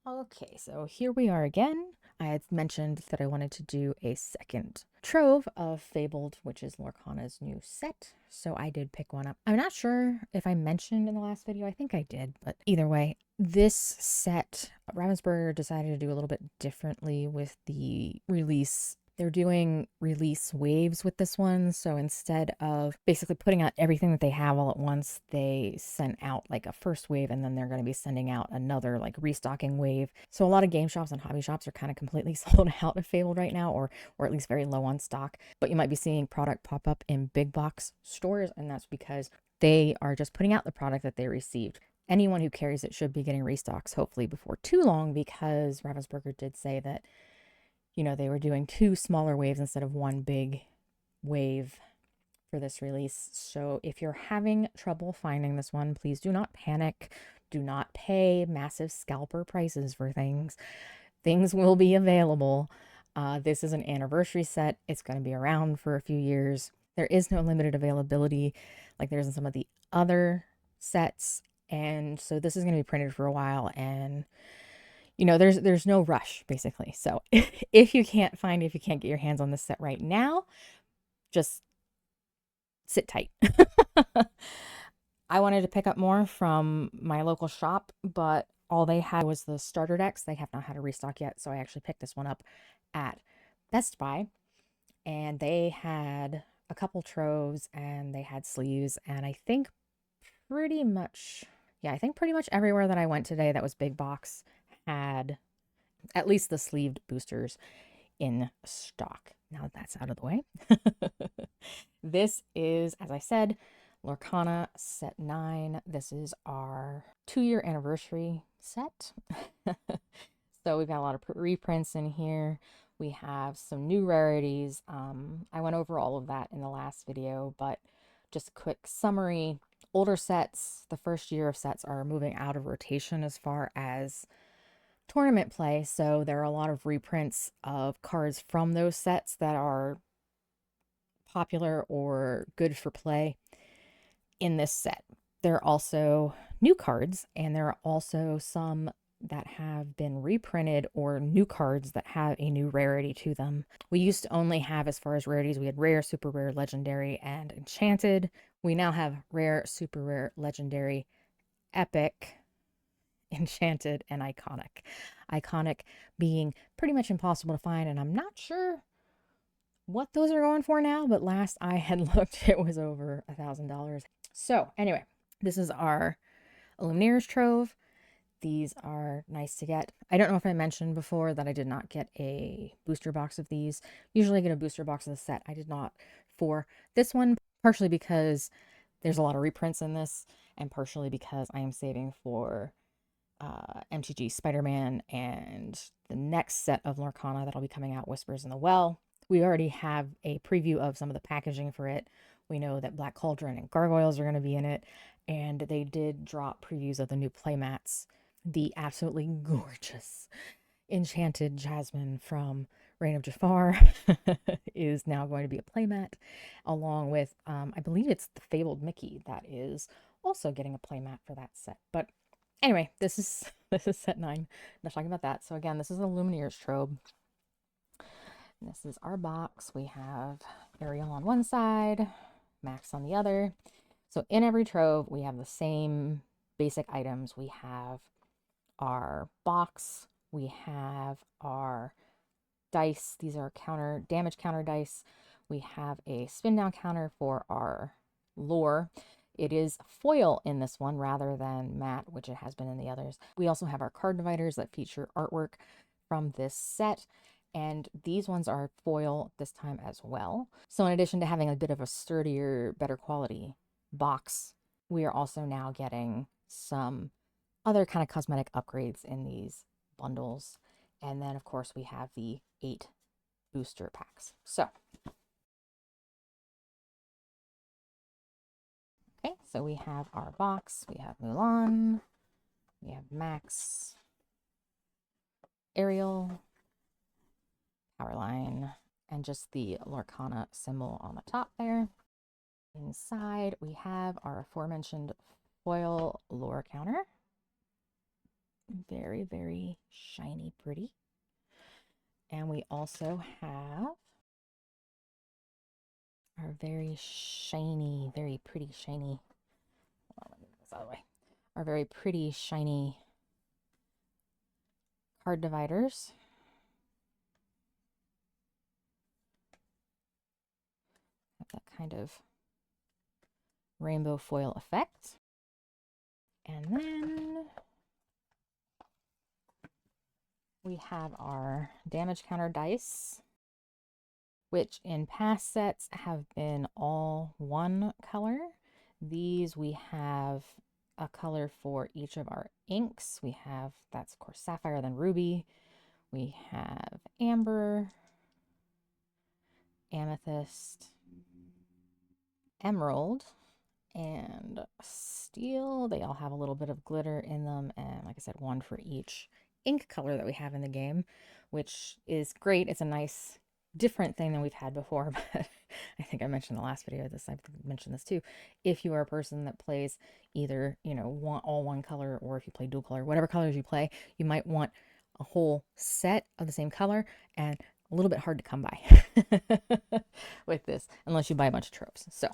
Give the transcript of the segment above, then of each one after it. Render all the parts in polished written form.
Okay, so here we are again. I had mentioned that I wanted to do a second Trove of Fabled, which is Lorcana's new set. So I did pick one up. I'm not sure if I mentioned in the last video. I think I did, but either way, this set, Ravensburger decided to do a little bit differently with the release. They're doing release waves with this one. So instead of basically putting out everything that they have all at once, they sent out like a first wave and then they're going to be sending out another like restocking wave. So a lot of game shops and hobby shops are kind of completely sold out of Fabled right now, or at least very low on stock. But you might be seeing product pop up in big box stores, and that's because they are just putting out the product that they received. Anyone who carries it should be getting restocks hopefully before too long, because Ravensburger did say that they were doing 2 smaller waves instead of 1 big wave for this release. So if you're having trouble finding this one, please do not panic. Do not pay massive scalper prices for things. Things will be available. This is an anniversary set. It's going to be around for a few years. There is no limited availability like there's in some of the other sets. And so this is going to be printed for a while, and there's no rush, basically. So if you can't get your hands on this set right now, just sit tight. I wanted to pick up more from my local shop, but all they had was the starter decks. They have not had a restock yet, so I actually picked this one up at Best Buy, and they had a couple troves and they had sleeves, and I think pretty much everywhere that I went today that was big box had at least the sleeved boosters in stock. Now that that's out of the way. This is, as I said, Lorcana set 9. This is our 2-year anniversary set. So we've got a lot of reprints in here. We have some new rarities. I went over all of that in the last video, but just a quick summary. Older sets, the first year of sets, are moving out of rotation as far as tournament play, so there are a lot of reprints of cards from those sets that are popular or good for play in this set. There are also new cards, and there are also some that have been reprinted or new cards that have a new rarity to them. We used to only have, as far as rarities, we had rare, super rare, legendary, and enchanted. We now have rare, super rare, legendary, epic, enchanted, and iconic. Iconic being pretty much impossible to find, and I'm not sure what those are going for now, but last I had looked, it was over $1,000. So anyway, this is our Illumineer's Trove. These are nice to get. I don't know if I mentioned before that I did not get a booster box of these. Usually I get a booster box of the set. I did not for this one, partially because there's a lot of reprints in this, and partially because I am saving for MTG Spider-Man and the next set of Lorcana that'll be coming out, Whispers in the Well. We already have a preview of some of the packaging for it. We know that Black Cauldron and Gargoyles are going to be in it, and they did drop previews of the new playmats. The absolutely gorgeous Enchanted Jasmine from Reign of Jafar is now going to be a playmat, along with, I believe it's the Fabled Mickey that is also getting a playmat for that set. But anyway, this is set 9. Not talking about that. So again, this is the Illumineer's Trove. This is our box. We have Ariel on one side, Max on the other. So in every trove, we have the same basic items. We have our box. We have our dice. These are damage counter dice. We have a spin down counter for our lore. It is foil in this one rather than matte, which it has been in the others. We also have our card dividers that feature artwork from this set, and these ones are foil this time as well. So in addition to having a bit of a sturdier, better quality box, we are also now getting some other kind of cosmetic upgrades in these bundles. And then, of course, we have the 8 booster packs. So okay, so we have our box. We have Mulan, we have Max, Ariel, Powerline, and just the Lorcana symbol on the top there. Inside, we have our aforementioned foil lore counter. Very, very shiny, pretty. And we also have our very shiny, very pretty shiny, hold on, let me move this out of the way. Our very pretty shiny card dividers. Have that kind of rainbow foil effect. And then we have our damage counter dice, which in past sets have been all one color. These we have a color for each of our inks. We have, that's of course sapphire, then ruby. We have amber, amethyst, emerald, and steel. They all have a little bit of glitter in them, and like I said, one for each ink color that we have in the game, which is great. It's a nice different thing than we've had before, but I think I mentioned in the last video this, I've mentioned this too. If you are a person that plays either, you know, all one color, or if you play dual color, whatever colors you play, you might want a whole set of the same color, and a little bit hard to come by with this, unless you buy a bunch of tropes. So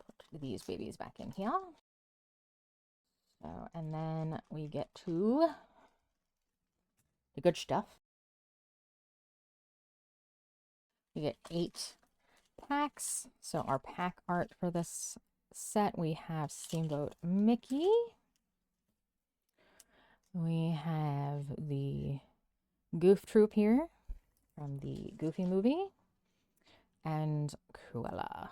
put these babies back in here. So, and then we get to the good stuff. We get 8 packs. So our pack art for this set, we have Steamboat Mickey. We have the Goof Troop here from the Goofy movie, and Cruella.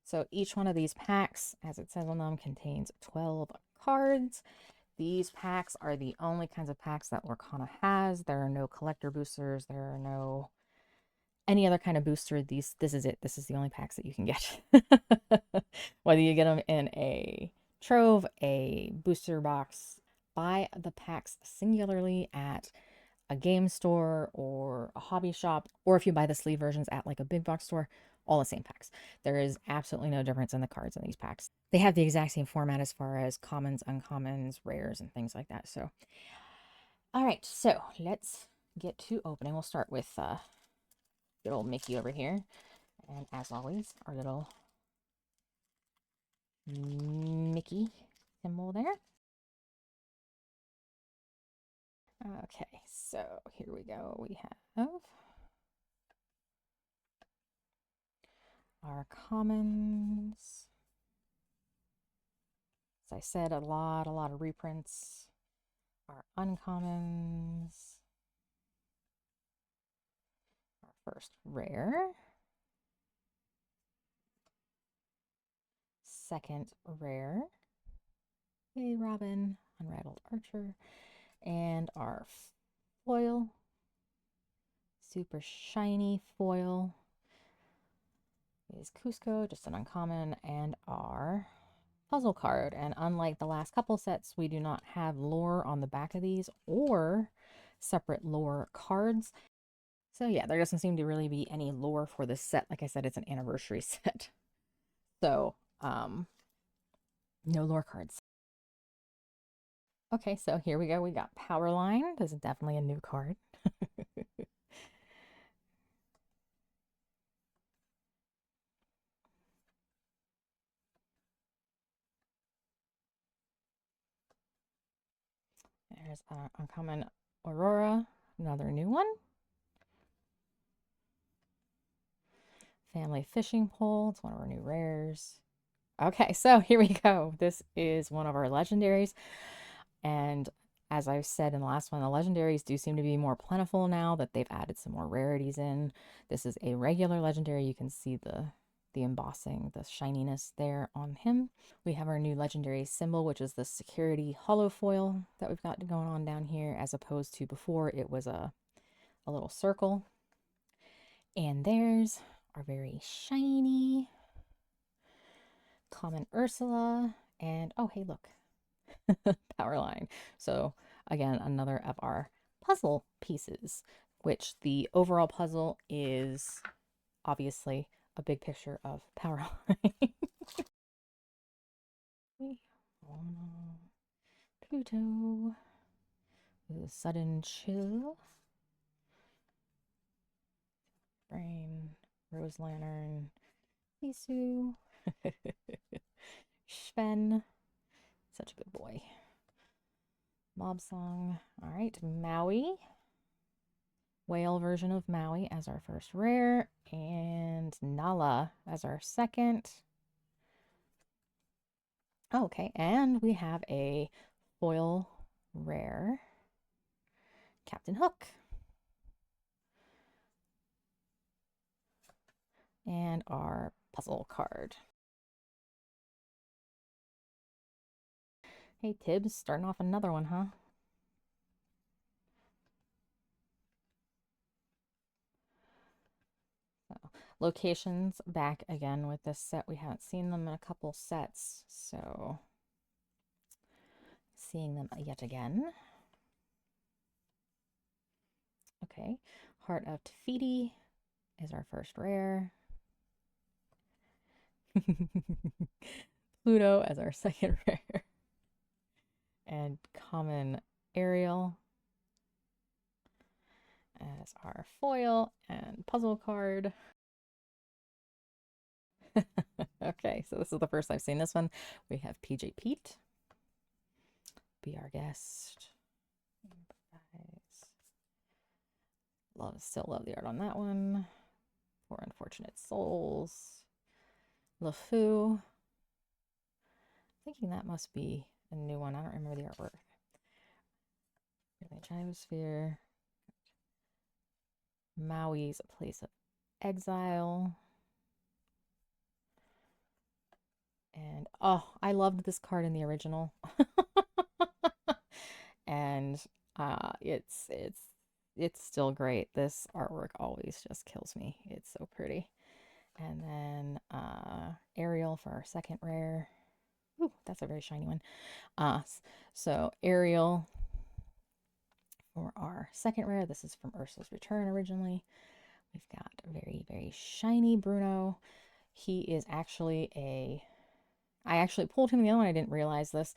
So each one of these packs, as it says on them, contains 12 cards. These packs are the only kinds of packs that Lorcana has. There are no collector boosters. There are no any other kind of booster. This is it. This is the only packs that you can get. Whether you get them in a Trove, a booster box, buy the packs singularly at a game store or a hobby shop, or if you buy the sleeve versions at like a big box store, all the same packs. There is absolutely no difference in the cards in these packs. They have the exact same format as far as commons, uncommons, rares, and things like that. So, all right, so let's get to opening. We'll start with good old Mickey over here. And as always, our little Mickey symbol there. Okay, so here we go. We have our commons. As I said, a lot of reprints. Our uncommons. Our first rare. Second rare. Hey Robin, Unrattled Archer. And our foil. Super shiny foil is Cusco, just an uncommon, and our puzzle card. And unlike the last couple sets, we do not have lore on the back of these or separate lore cards. So yeah, there doesn't seem to really be any lore for this set. Like I said, it's an anniversary set. So, no lore cards. Okay, so here we go. We got Powerline. This is definitely a new card. There's uncommon Aurora, another new one. Family Fishing Pole, it's one of our new rares. Okay, so here we go. This is one of our legendaries. And as I've said in the last one, the legendaries do seem to be more plentiful now that they've added some more rarities in. This is a regular legendary. You can see the embossing, the shininess there on him. We have our new legendary symbol, which is the security hollow foil that we've got going on down here, as opposed to before it was a little circle. And there's our very shiny common Ursula, and oh hey look, Powerline. So again, another of our puzzle pieces, which the overall puzzle is obviously a big picture of Powerline. Pluto. The sudden chill. Brain. Rose Lantern. Isu. Sven. Such a good boy. Mob Song. All right. Maui. Whale version of Maui as our first rare. And Nala as our second. Okay. And we have a foil rare. Captain Hook. And our puzzle card. Hey, Tibbs, starting off another one, huh? So, locations back again with this set. We haven't seen them in a couple sets, so seeing them yet again. Okay, Heart of Tafiti is our first rare. Pluto as our second rare. And common Ariel as our foil and puzzle card. Okay, so this is the first I've seen this one. We have PJ Pete. Be our guest. Still love the art on that one. For Unfortunate Souls. LeFou. Thinking that must be a new one. I don't remember the artwork. Gyrosphere. Maui's A Place of Exile. And oh, I loved this card in the original. And it's still great. This artwork always just kills me. It's so pretty. And then Ariel for our second rare. Ooh, that's a very shiny one. So Ariel for our second rare. This is from Ursula's Return originally. We've got a very, very shiny Bruno. He is actually I actually pulled him in the other one. I didn't realize this.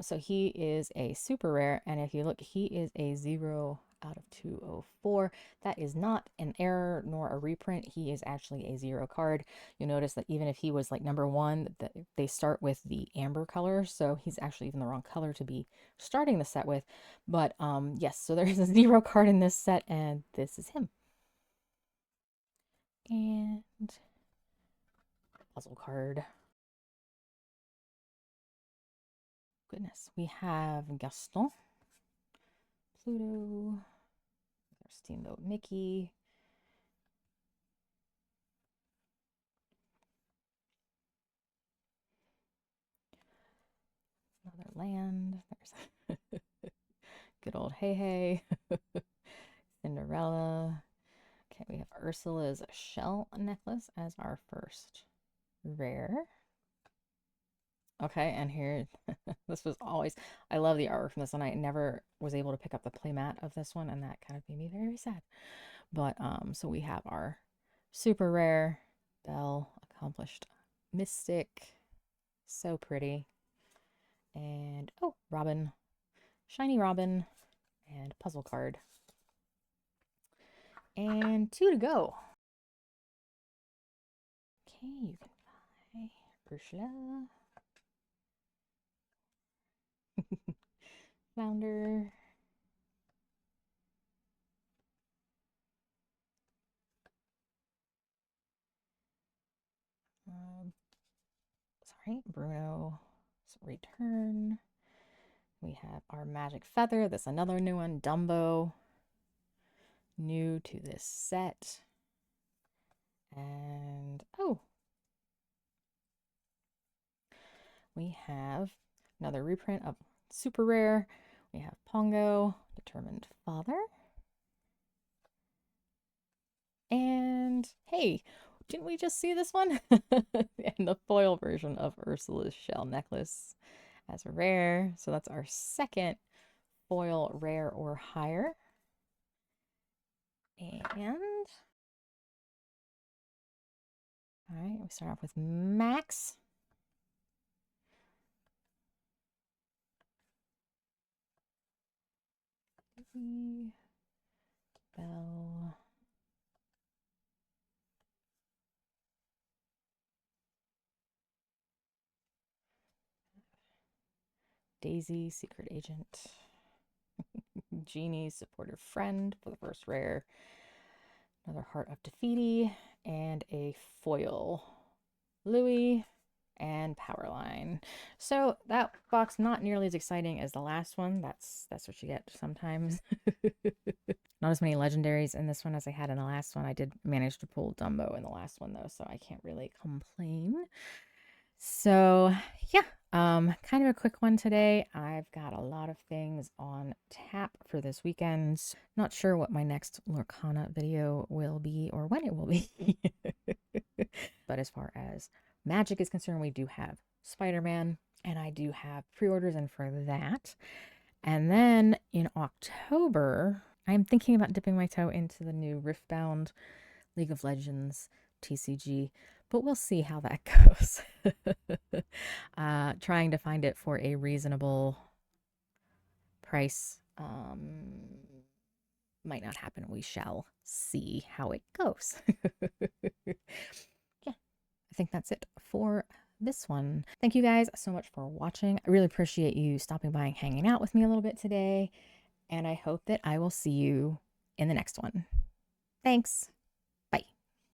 So he is a super rare, and if you look, he is a 0 out of 204. That is not an error nor a reprint. He is actually a 0 card. You'll notice that even if he was like number 1, they start with the amber color, so he's actually even the wrong color to be starting the set with. But yes, so there is a 0 card in this set, and this is him. And puzzle card. Goodness, we have Gaston, Pluto, Steamboat Mickey, another land. There's good old Hey Hey, Cinderella. Okay, we have Ursula's shell necklace as our first rare. Okay, and here, this was always, I love the artwork from this one. I never was able to pick up the playmat of this one, and that kind of made me very, very sad. But, so we have our super rare Belle, Accomplished Mystic, so pretty. And, oh, Robin, shiny Robin, and puzzle card. And 2 to go. Okay, you can buy Ursula. Flounder. Sorry, Bruno's Return. We have our Magic Feather. That's another new one. Dumbo. New to this set. And, oh, we have another reprint of super rare. We have Pongo, Determined Father. And hey, didn't we just see this one? And the foil version of Ursula's shell necklace as a rare. So that's our second foil rare or higher. And all right, we start off with Max. Bell. Daisy, secret agent. Genie, supportive friend for the first rare. Another Heart of Defeaty, and a foil Louis and Powerline. So that box not nearly as exciting as the last one. That's what you get sometimes. Not as many legendaries in this one as I had in the last one. I did manage to pull Dumbo in the last one though, so I can't really complain. So yeah, kind of a quick one today. I've got a lot of things on tap for this weekend. Not sure what my next Lorcana video will be or when it will be. But as far as Magic is concerned, we do have Spider-Man, and I do have pre-orders in for that. And then in October, I'm thinking about dipping my toe into the new Riftbound League of Legends TCG, but we'll see how that goes. Trying to find it for a reasonable price might not happen. We shall see how it goes. Yeah, I think that's it for this one. Thank you guys so much for watching. I really appreciate you stopping by and hanging out with me a little bit today, and I hope that I will see you in the next one. Thanks.